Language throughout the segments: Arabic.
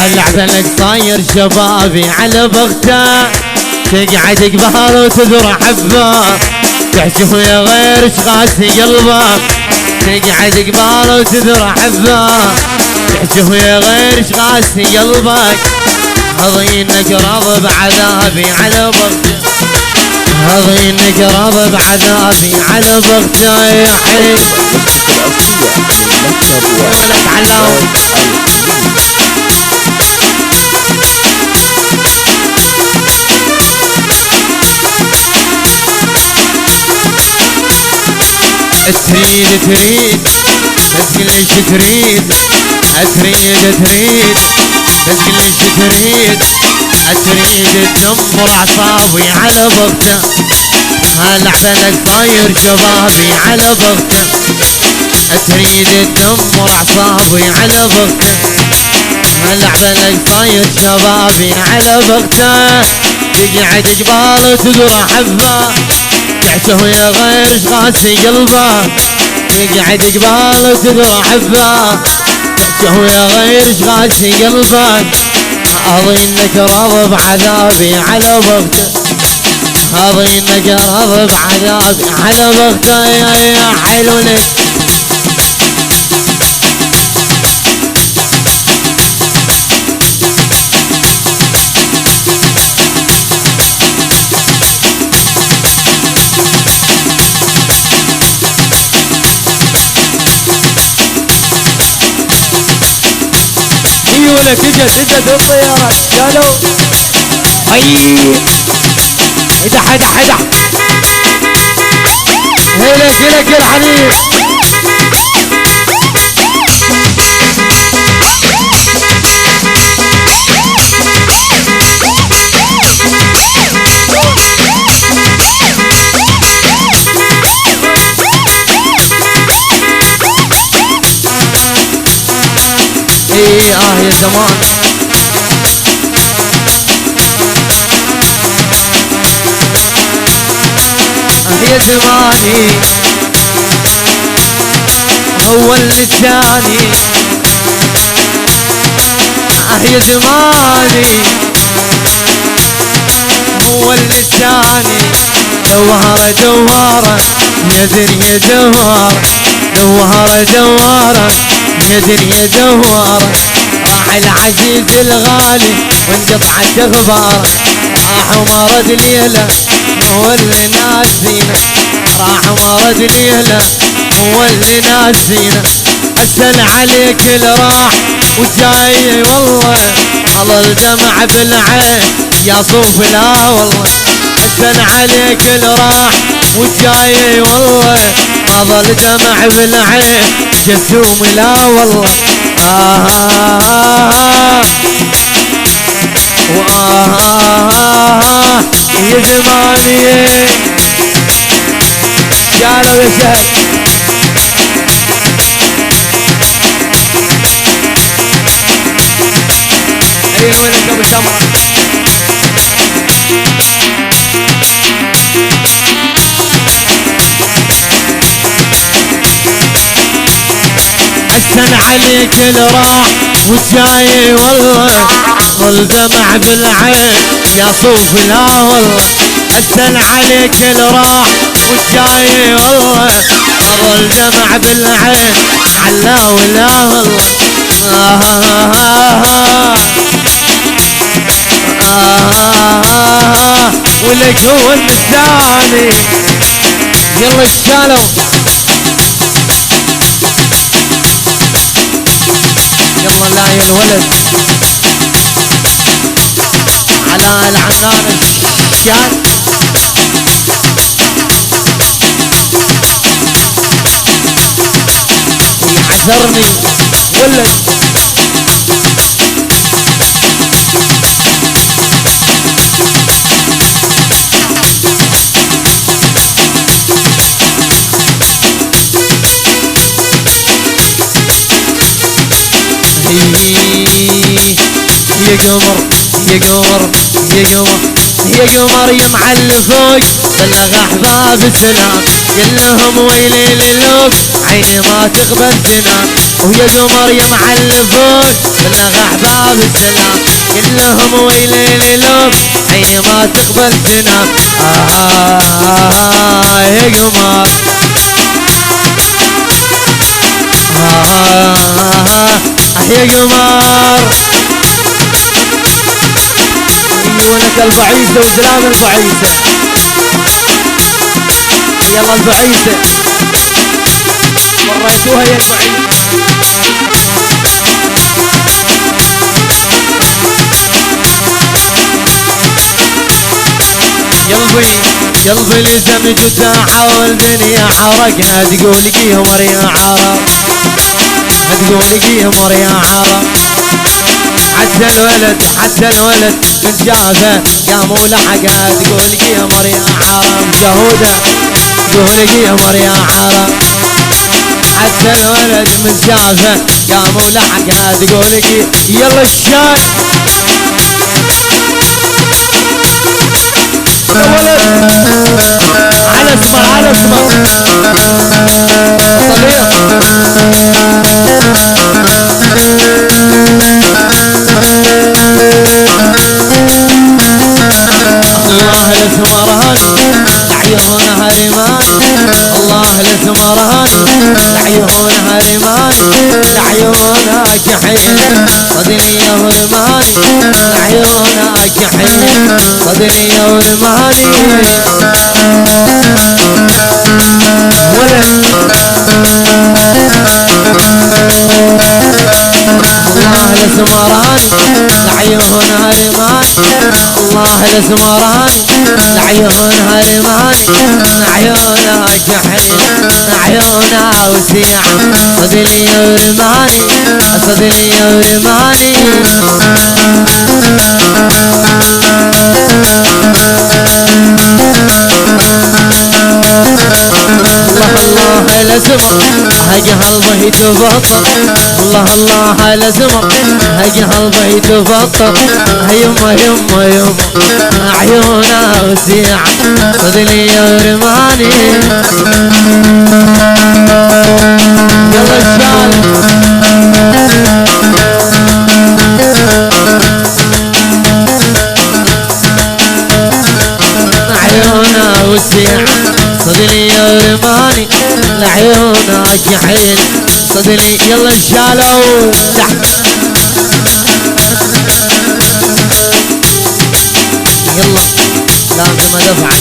هاللعبة لك صاير شبابي على بغته، تقعد قبال وتذرع حبه، تحكي ويا غير شغاسي قلبه، تقعد قبال وتذرع حبه، تحكي ويا غير شغاسي قلبك، هضينك راضي بعذابي على بغته، هضينك راضي بعذابي على بغته يا حي. ولك علاوي تريد تريد بس ليش تريد، تريد تريد بس ليش تريد، تريد تدمر اعصابي على بغته، هاللعبة لك صاير شبابي على بغته، تريد تدمر اعصابي على بغته، هاللعبة لك صاير شبابي على بغته، تقعد قبال وتذرع حبه، تحكي ويا غير شغاسي قلبه، تقعد قبال وتذرع حبه، تحكي ويا غير شغاسي قلبك، اظنك راضي بعذابي على بغته، اظنك راضي بعذابي على بغته يا حلو لك. ولك اجت الطيارة قالوا اي ادح ادح ادح هلك الحبيب يا زمان يا زماني هو اللي جاني، يا زماني هو اللي جاني، دوارة دوارة يا دنيا دوارة، دوارة دوارة يا دنيا دوارة، راح العزيز الغالي وانقطعت اخباره، راح ومرض ليله هو اللي ناسينا، راح ومرض ليله هو اللي ناسينا، اسأل عليك اللي راح وجاي والله، اظل دمع بالعين يا صوف لا والله، اسأل عليك اللي راح وجاي والله، اظل دمع بالعين جسوم لا والله. يا زماني قالوا يا شهد ايه ولك ابو سمره حسن عليك اللي راح وجاي والله، ظل دمع بالعين يا صوف لا والله، حسن عليك اللي راح وجاي والله، ظل دمع بالعين علا ولا والله. ولك هو النساني يلا اشتغلوا يلا لا يا الولد على العنان الشان يعذرني ولد يا قمر يا قمر يا قمر يا قمر يا معلم فوق بلغ احباب السلام، قل لهم ويلي للوك عيني ما تقبل جنان، ويا قمر يا معلفون بلغ احباب السلام كلهم ويلي لوب حي ما تقبل تنام يا قمر يا قمر عيونك البعيسة وسلام البعيسة يلا البعيسة وريتوها يا البعيسة قلبي لزم جتاحة والدنيا حرقها تقول قمر يا عرب تقول قمر يا عرب حتى الولد من شافه قاموا لحقها تقول قمر يا عرب شهوده تقول قمر يا عرب حتى الولد من شافه قاموا لحقها تقول يلا الشاي على اسمع على اسمع الله الاسمران لعيونها رمان الله الاسمران لعيونها رمان لعيونها كحيل صدري ورماني لعيونها كحيل صدري ورماني الله الاسمران لعيونها رمان الله الاسمران لعيونها رمان لعيونها كحيل لعيونها وسيع صدري ورماني صدري ورماني الله الاسمر هجه البيت فطر الله الاسمر هجه البيت فطر يما عيونها وسيع صدري ورماني يلا الشال عيونها وسيع صدري ورماني لعيونها كحيل صدري يلا الشالو يلا لازم ادفع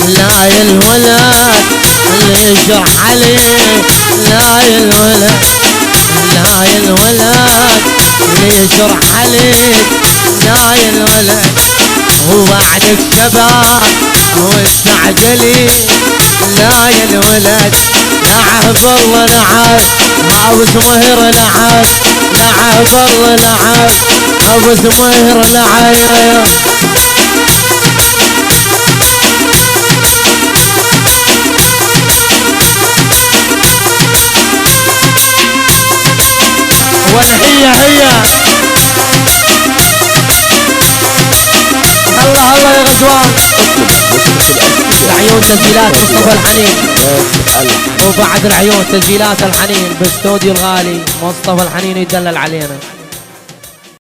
لا يا الولد اللي يجرح عليه لا يا الولد لا يا الولد اللي يجرح عليك لا يا الولد وبعدك شباب واستعجلي لا يا الولد لعب الله لعب ابو سمهر لعب لعب الله لعب ابو سمهر لعب والحية هي الله الله يا غزوان العيون تسجيلات مصطفى الحنين وبعد العيون تسجيلات الحنين باستوديو الغالي مصطفى الحنين يدلل علينا.